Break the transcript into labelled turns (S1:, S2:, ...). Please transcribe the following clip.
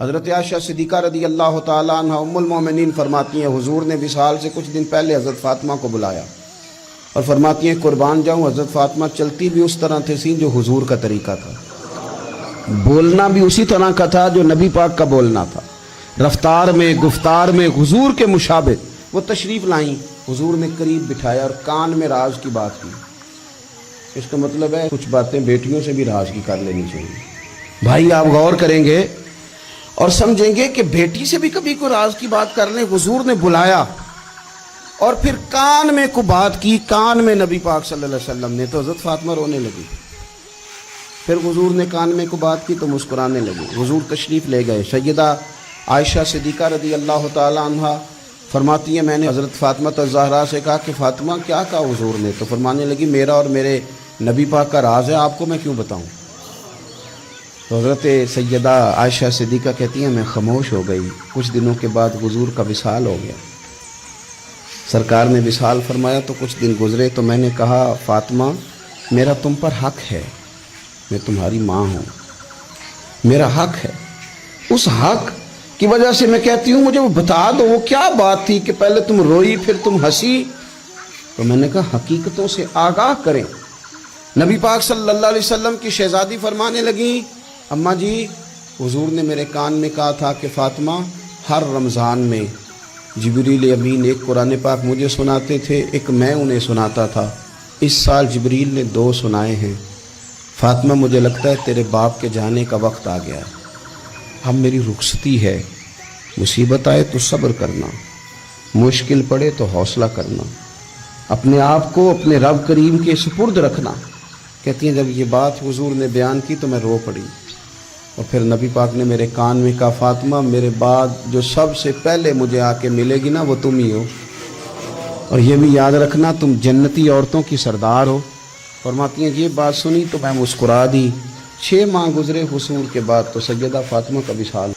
S1: حضرت عائشہ صدیقہ رضی اللہ تعالیٰ عنہ ام المومنین فرماتی ہیں حضور نے وصال سے کچھ دن پہلے حضرت فاطمہ کو بلایا اور فرماتی ہیں قربان جاؤں حضرت فاطمہ چلتی بھی اس طرح تھی جو حضور کا طریقہ تھا، بولنا بھی اسی طرح کا تھا جو نبی پاک کا بولنا تھا، رفتار میں گفتار میں حضور کے مشابہ۔ وہ تشریف لائیں، حضور نے قریب بٹھایا اور کان میں راز کی بات کی۔ اس کا مطلب ہے کچھ باتیں بیٹیوں سے بھی راز کی کر لینی چاہیے۔ بھائی آپ غور کریں گے اور سمجھیں گے کہ بیٹی سے بھی کبھی کوئی راز کی بات کر لیں۔ حضور نے بلایا اور پھر کان میں کو بات کی، کان میں نبی پاک صلی اللہ علیہ وسلم نے، تو حضرت فاطمہ رونے لگی۔ پھر حضور نے کان میں کو بات کی تو مسکرانے لگی۔ حضور تشریف لے گئے۔ سیدہ عائشہ صدیقہ رضی اللہ تعالی عنہ فرماتی ہیں میں نے حضرت فاطمہ الزہرا سے کہا کہ فاطمہ کیا کہا حضور نے؟ تو فرمانے لگی میرا اور میرے نبی پاک کا راز ہے، آپ کو میں کیوں بتاؤں؟ تو حضرت سیدہ عائشہ صدیقہ کہتی ہیں میں خاموش ہو گئی۔ کچھ دنوں کے بعد حضور کا وصال ہو گیا، سرکار نے وصال فرمایا تو کچھ دن گزرے تو میں نے کہا فاطمہ میرا تم پر حق ہے، میں تمہاری ماں ہوں، میرا حق ہے۔ اس حق کی وجہ سے میں کہتی ہوں مجھے وہ بتا دو وہ کیا بات تھی کہ پہلے تم روئی پھر تم ہنسی؟ تو میں نے کہا حقیقتوں سے آگاہ کریں۔ نبی پاک صلی اللہ علیہ وسلم کی شہزادی فرمانے لگیں اماں جی حضور نے میرے کان میں کہا تھا کہ فاطمہ ہر رمضان میں جبریل امین ایک قرآن پاک مجھے سناتے تھے، ایک میں انہیں سناتا تھا۔ اس سال جبریل نے 2 سنائے ہیں۔ فاطمہ مجھے لگتا ہے تیرے باپ کے جانے کا وقت آ گیا ہے، اب میری رخصتی ہے، مصیبت آئے تو صبر کرنا، مشکل پڑے تو حوصلہ کرنا، اپنے آپ کو اپنے رب کریم کے سپرد رکھنا۔ کہتی ہیں جب یہ بات حضور نے بیان کی تو میں رو پڑی، اور پھر نبی پاک نے میرے کان میں کہا فاطمہ میرے بعد جو سب سے پہلے مجھے آ کے ملے گی نا وہ تم ہی ہو، اور یہ بھی یاد رکھنا تم جنتی عورتوں کی سردار ہو۔ فرماتی ہیں یہ بات سنی تو میں مسکرا دی۔ 6 ماہ گزرے حضور کے بعد تو سیدہ فاطمہ کا وصال